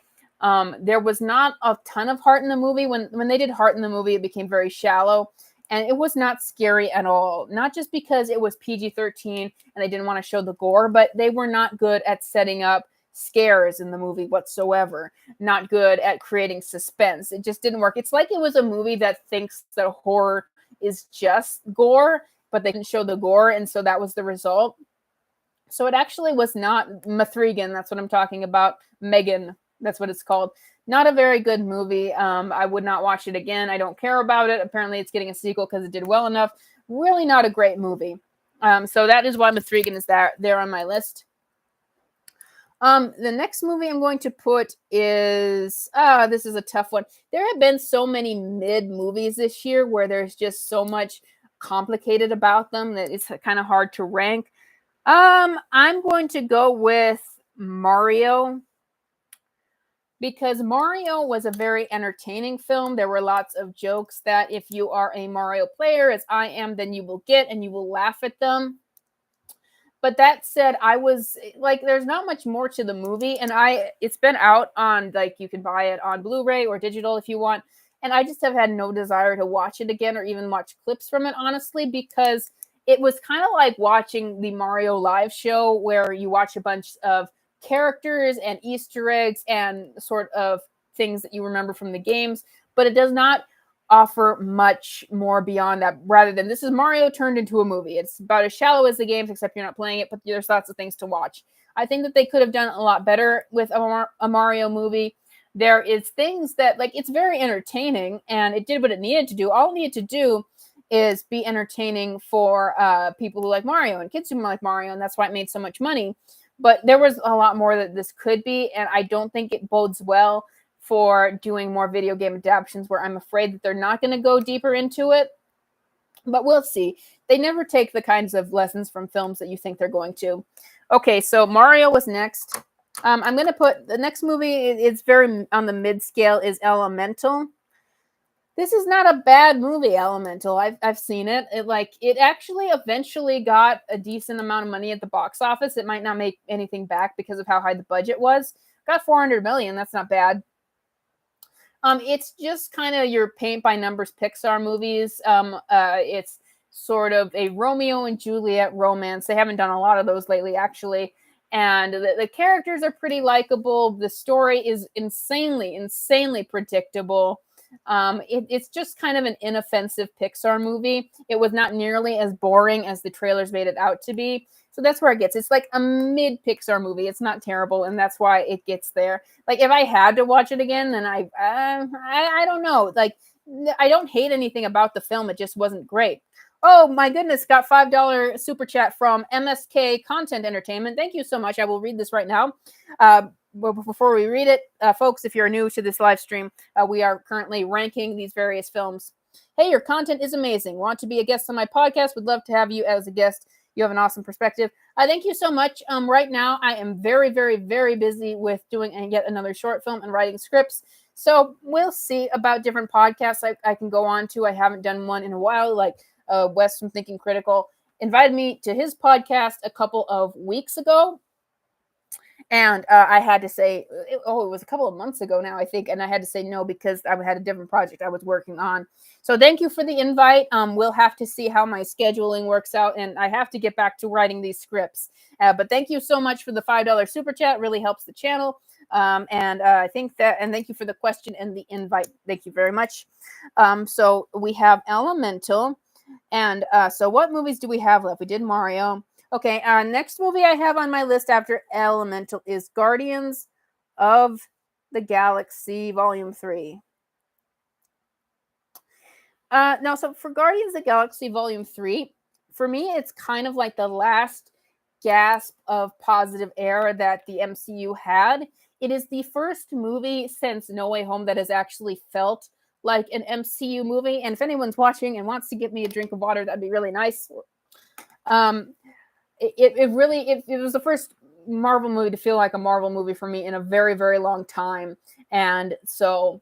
There was not a ton of heart in the movie. When they did heart in the movie, it became very shallow. And it was not scary at all. Not just because it was PG-13 and they didn't want to show the gore, but they were not good at setting up scares in the movie whatsoever. Not good at creating suspense. It just didn't work. It's like it was a movie that thinks that horror is just gore, but they didn't show the gore, and so that was the result. So it actually was not Mathregan. That's what I'm talking about. Megan. That's what it's called. Not a very good movie. I would not watch it again. I don't care about it. Apparently, it's getting a sequel because it did well enough. Really not a great movie. So that is why Mathregan is there on my list. The next movie I'm going to put is, this is a tough one. There have been so many mid movies this year where there's just so much complicated about them that it's kind of hard to rank. I'm going to go with Mario, because Mario was a very entertaining film. There were lots of jokes that if you are a Mario player, as I am, then you will get and you will laugh at them. But that said, I was like, there's not much more to the movie, and it's been out on, like, you can buy it on Blu-ray or digital if you want, and I just have had no desire to watch it again or even watch clips from it, honestly, because it was kind of like watching the Mario live show where you watch a bunch of characters and Easter eggs and sort of things that you remember from the games, but it does not offer much more beyond that, rather than this is Mario turned into a movie. It's about as shallow as the games, except you're not playing it, but there's lots of things to watch. I think that they could have done a lot better with a Mario movie. There is things that, like, it's very entertaining and it did what it needed to do. All it needed to do is be entertaining for people who like Mario and kids who like Mario, and that's why it made so much money. But there was a lot more that this could be, and I don't think it bodes well for doing more video game adaptations, where I'm afraid that they're not going to go deeper into it. But we'll see. They never take the kinds of lessons from films that you think they're going to. Okay, so Mario was next. I'm going to put the next movie, it's very on the mid scale, is Elemental. This is not a bad movie, Elemental. I've seen it. It actually eventually got a decent amount of money at the box office. It might not make anything back because of how high the budget was. Got $400 million. That's not bad. It's just kind of your paint by numbers Pixar movies. It's sort of a Romeo and Juliet romance. They haven't done a lot of those lately, actually. And the characters are pretty likable. The story is insanely predictable. It's just kind of an inoffensive Pixar movie. It was not nearly as boring as the trailers made it out to be. So that's where it gets. It's like a mid Pixar movie. It's not terrible, and that's why it gets there. Like, if I had to watch it again, then I don't know. Like, I don't hate anything about the film. It just wasn't great. Oh my goodness, got $5 super chat from MSK Content Entertainment. Thank you so much. I will read this right now. Before we read it, folks, if you're new to this live stream, we are currently ranking these various films Hey, your content is amazing. Want to be a guest on my podcast? Would love to have you as a guest. You have an awesome perspective. Thank you so much. Right now, I am very, very, very busy with doing yet another short film and writing scripts. So we'll see about different podcasts I can go on to. I haven't done one in a while, like Wes from Thinking Critical invited me to his podcast a couple of weeks ago. And I had to say, it was a couple of months ago now, I think. And I had to say no because I had a different project I was working on. So thank you for the invite. We'll have to see how my scheduling works out. And I have to get back to writing these scripts. But thank you so much for the $5 super chat. It really helps the channel. I think that, and thank you for the question and the invite. Thank you very much. So we have Elemental. And so what movies do we have left? We did Mario. Okay, next movie I have on my list after Elemental is Guardians of the Galaxy Volume 3. Now, so for Guardians of the Galaxy Volume 3, for me, it's kind of like the last gasp of positive air that the MCU had. It is the first movie since No Way Home that has actually felt like an MCU movie. And if anyone's watching and wants to give me a drink of water, that'd be really nice. It was the first Marvel movie to feel like a Marvel movie for me in a very, very long time. And so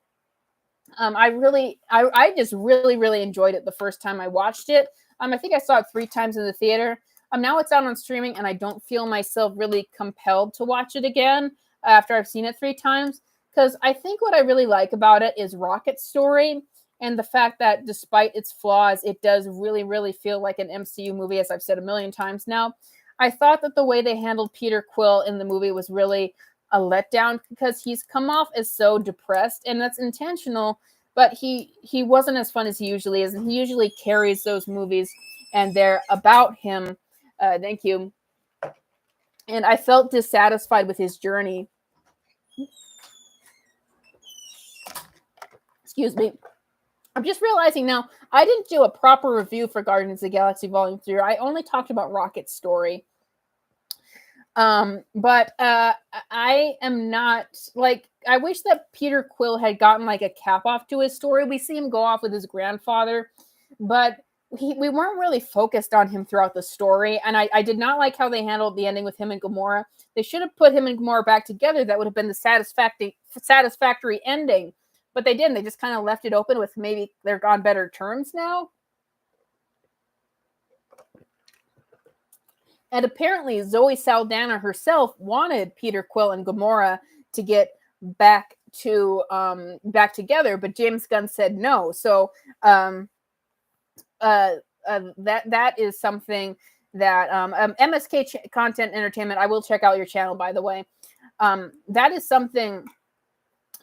I just really, really enjoyed it the first time I watched it. I think I saw it 3 times in the theater. Now it's out on streaming, and I don't feel myself really compelled to watch it again after I've seen it 3 times. Because I think what I really like about it is Rocket's story and the fact that despite its flaws, it does really, really feel like an MCU movie, as I've said a million times now. I thought that the way they handled Peter Quill in the movie was really a letdown because he's come off as so depressed, and that's intentional, but he wasn't as fun as he usually is, and he usually carries those movies, and they're about him. Thank you. And I felt dissatisfied with his journey. Excuse me. I'm just realizing now, I didn't do a proper review for Guardians of the Galaxy Volume 3. I only talked about Rocket's story. But I am not, like, I wish that Peter Quill had gotten, like, a cap off to his story. We see him go off with his grandfather, but we weren't really focused on him throughout the story, and I did not like how they handled the ending with him and Gamora. They should have put him and Gamora back together. That would have been the satisfactory ending. But they didn't. They just kind of left it open with maybe they're on better terms now. And apparently Zoe Saldana herself wanted Peter Quill and Gamora to get back together, but James Gunn said no. So that is something that MSK Content Entertainment, I will check out your channel, by the way. That is something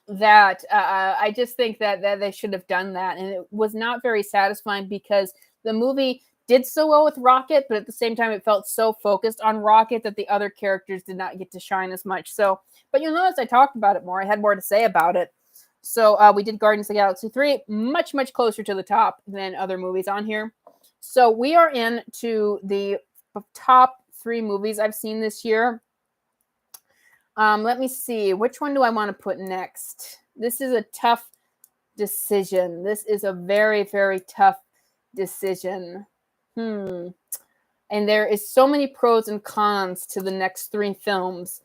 that I just think that they should have done that. And it was not very satisfying because the movie did so well with Rocket, but at the same time, it felt so focused on Rocket that the other characters did not get to shine as much. So, but you'll notice I talked about it more. I had more to say about it. So we did Guardians of the Galaxy 3, much, much closer to the top than other movies on here. So we are into the top 3 movies I've seen this year. Let me see. Which one do I want to put next? This is a tough decision. This is a very, very tough decision. And there is so many pros and cons to the next 3 films.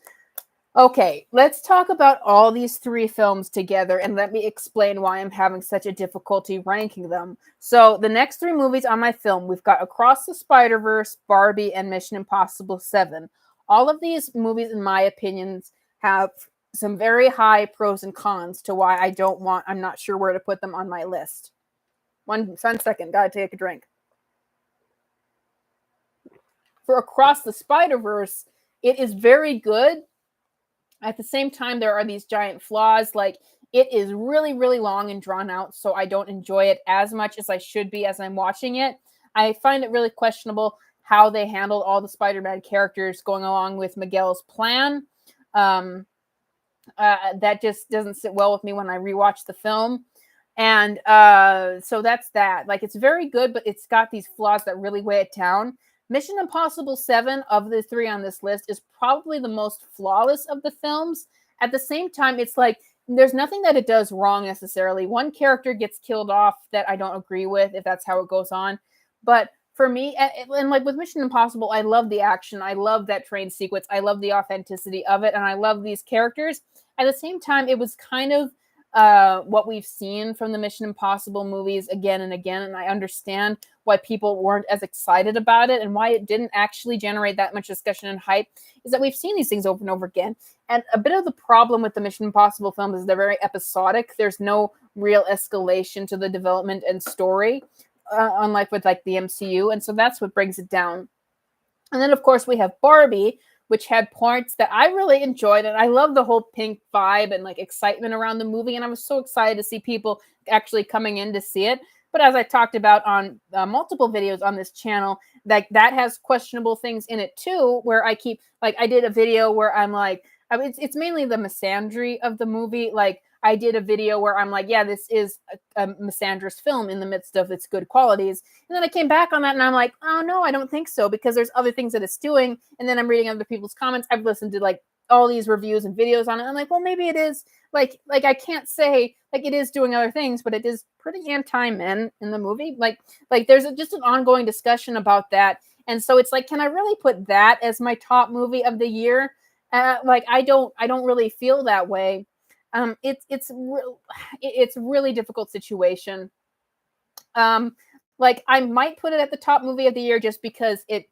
Okay, let's talk about all these 3 films together, and let me explain why I'm having such a difficulty ranking them. So the next 3 movies on my film, we've got Across the Spider-Verse, Barbie, and Mission Impossible 7. All of these movies, in my opinions, have some very high pros and cons to why I'm not sure where to put them on my list. One second, gotta take a drink. For Across the Spider-Verse, it is very good. At the same time, there are these giant flaws. Like, it is really, really long and drawn out, so I don't enjoy it as much as I should be as I'm watching it. I find it really questionable how they handled all the Spider-Man characters going along with Miguel's plan. That just doesn't sit well with me when I rewatch the film. And so that's that. Like, it's very good, but it's got these flaws that really weigh it down. Mission Impossible 7 of the 3 on this list is probably the most flawless of the films. At the same time, it's like there's nothing that it does wrong necessarily. One character gets killed off that I don't agree with if that's how it goes on. But for me, and like with Mission Impossible, I love the action. I love that train sequence. I love the authenticity of it. And I love these characters. At the same time, it was kind of what we've seen from the Mission Impossible movies again and again. And I understand why people weren't as excited about it and why it didn't actually generate that much discussion and hype, is that we've seen these things over and over again. And a bit of the problem with the Mission Impossible films is they're very episodic. There's no real escalation to the development and story, unlike with like the MCU. And so that's what brings it down. And then, of course, we have Barbie, which had parts that I really enjoyed. And I love the whole pink vibe and like excitement around the movie. And I was so excited to see people actually coming in to see it. But as I talked about on multiple videos on this channel, like that has questionable things in it too, where I keep, like, I did a video where I'm like, it's mainly the misandry of the movie. Like, I did a video where I'm like, yeah, this is a misandrous film in the midst of its good qualities. And then I came back on that and I'm like, oh no, I don't think so, because there's other things that it's doing. And then I'm reading other people's comments. I've listened to like all these reviews and videos on it. I'm like, well, maybe it is like I can't say like it is doing other things, but it is pretty anti-men in the movie. Like there's just an ongoing discussion about that. And so it's like, can I really put that as my top movie of the year? Like I don't really feel that way. It's really difficult situation. Like I might put it at the top movie of the year just because it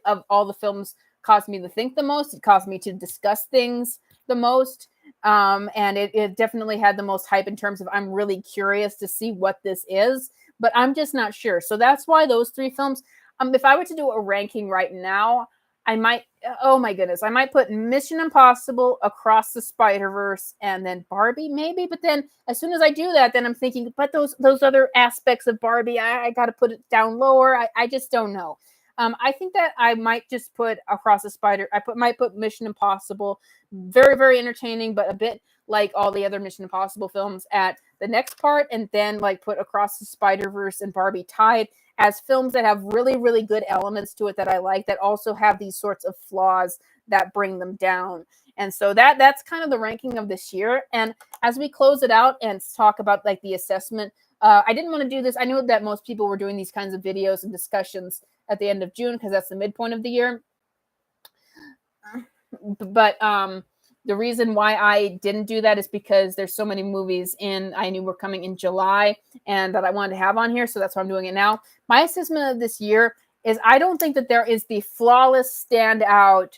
of all the films caused me to think the most. It caused me to discuss things the most. And it definitely had the most hype in terms of I'm really curious to see what this is, but I'm just not sure. So that's why those three films, if I were to do a ranking right now, I might, oh my goodness, I might put Mission Impossible, Across the Spider-Verse, and then Barbie maybe. But then as soon as I do that, then I'm thinking, but those other aspects of Barbie, I got to put it down lower. I just don't know. I think that I might just put Across the Spider. Might put Mission Impossible, very, very entertaining, but a bit like all the other Mission Impossible films at the next part, and then like put Across the Spider-Verse and Barbie tied as films that have really, really good elements to it that I like, that also have these sorts of flaws that bring them down. And so that's kind of the ranking of this year. And as we close it out and talk about like the assessment, I didn't want to do this. I know that most people were doing these kinds of videos and discussions at the end of June because that's the midpoint of the year. But the reason why I didn't do that is because there's so many movies I knew were coming in July and that I wanted to have on here. So that's why I'm doing it now. My assessment of this year is I don't think that there is the flawless standout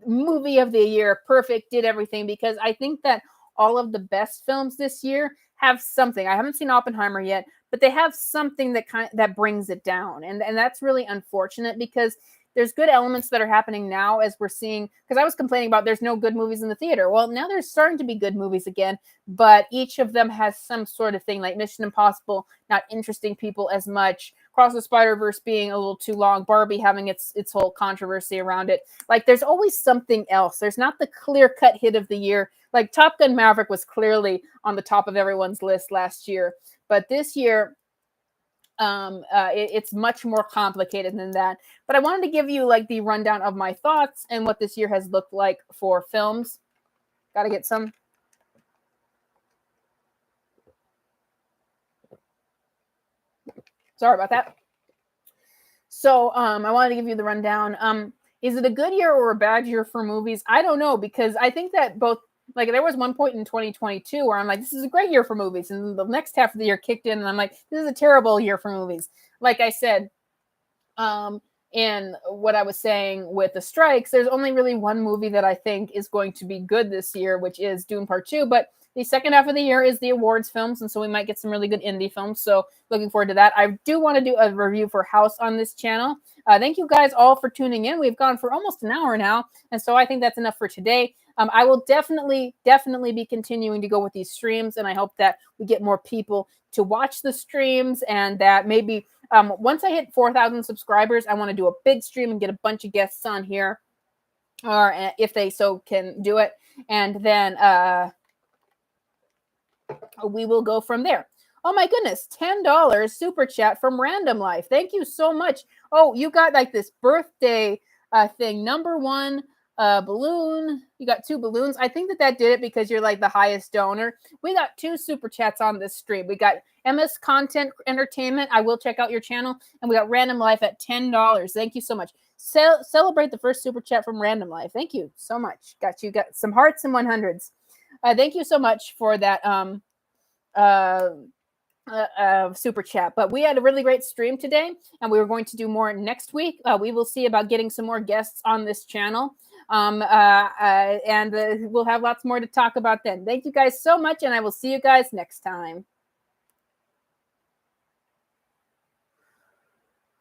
movie of the year, perfect, did everything, because I think that all of the best films this year have something. I haven't seen Oppenheimer yet, but they have something that brings it down. And that's really unfortunate because there's good elements that are happening now as we're seeing, because I was complaining about there's no good movies in the theater. Well, now there's starting to be good movies again, but each of them has some sort of thing, like Mission Impossible not interesting people as much, Across the Spider-Verse being a little too long, Barbie having its whole controversy around it. Like there's always something else. There's not the clear-cut hit of the year. Like Top Gun Maverick was clearly on the top of everyone's list last year, but this year it's much more complicated than that. But I wanted to give you like the rundown of my thoughts and what this year has looked like for films. Gotta get some. Sorry about that. So I wanted to give you the rundown. Is it a good year or a bad year for movies? I don't know, because I think that both, like there was one point in 2022 where I'm like, this is a great year for movies. And the next half of the year kicked in and I'm like, this is a terrible year for movies. Like I said, in what I was saying with the strikes, there's only really one movie that I think is going to be good this year, which is Dune Part 2. But the second half of the year is the awards films, and so we might get some really good indie films. So looking forward to that. I do want to do a review for House on this channel. Thank you guys all for tuning in. We've gone for almost an hour now, and so I think that's enough for today. I will definitely be continuing to go with these streams, and I hope that we get more people to watch the streams, and that maybe once I hit 4,000 subscribers, I want to do a big stream and get a bunch of guests on here, or if they so can do it, and then we will go from there. Oh my goodness, $10 super chat from Random Life. Thank you so much. Oh, you got like this birthday thing. Number one balloon. You got 2 balloons. I think that did it because you're like the highest donor. We got 2 super chats on this stream. We got MS Content Entertainment. I will check out your channel. And we got Random Life at $10. Thank you so much. Celebrate the first super chat from Random Life. Thank you so much. Got some hearts and 100s. Thank you so much for that super chat. But we had a really great stream today, and we were going to do more next week. We will see about getting some more guests on this channel. And we'll have lots more to talk about then. Thank you guys so much, and I will see you guys next time.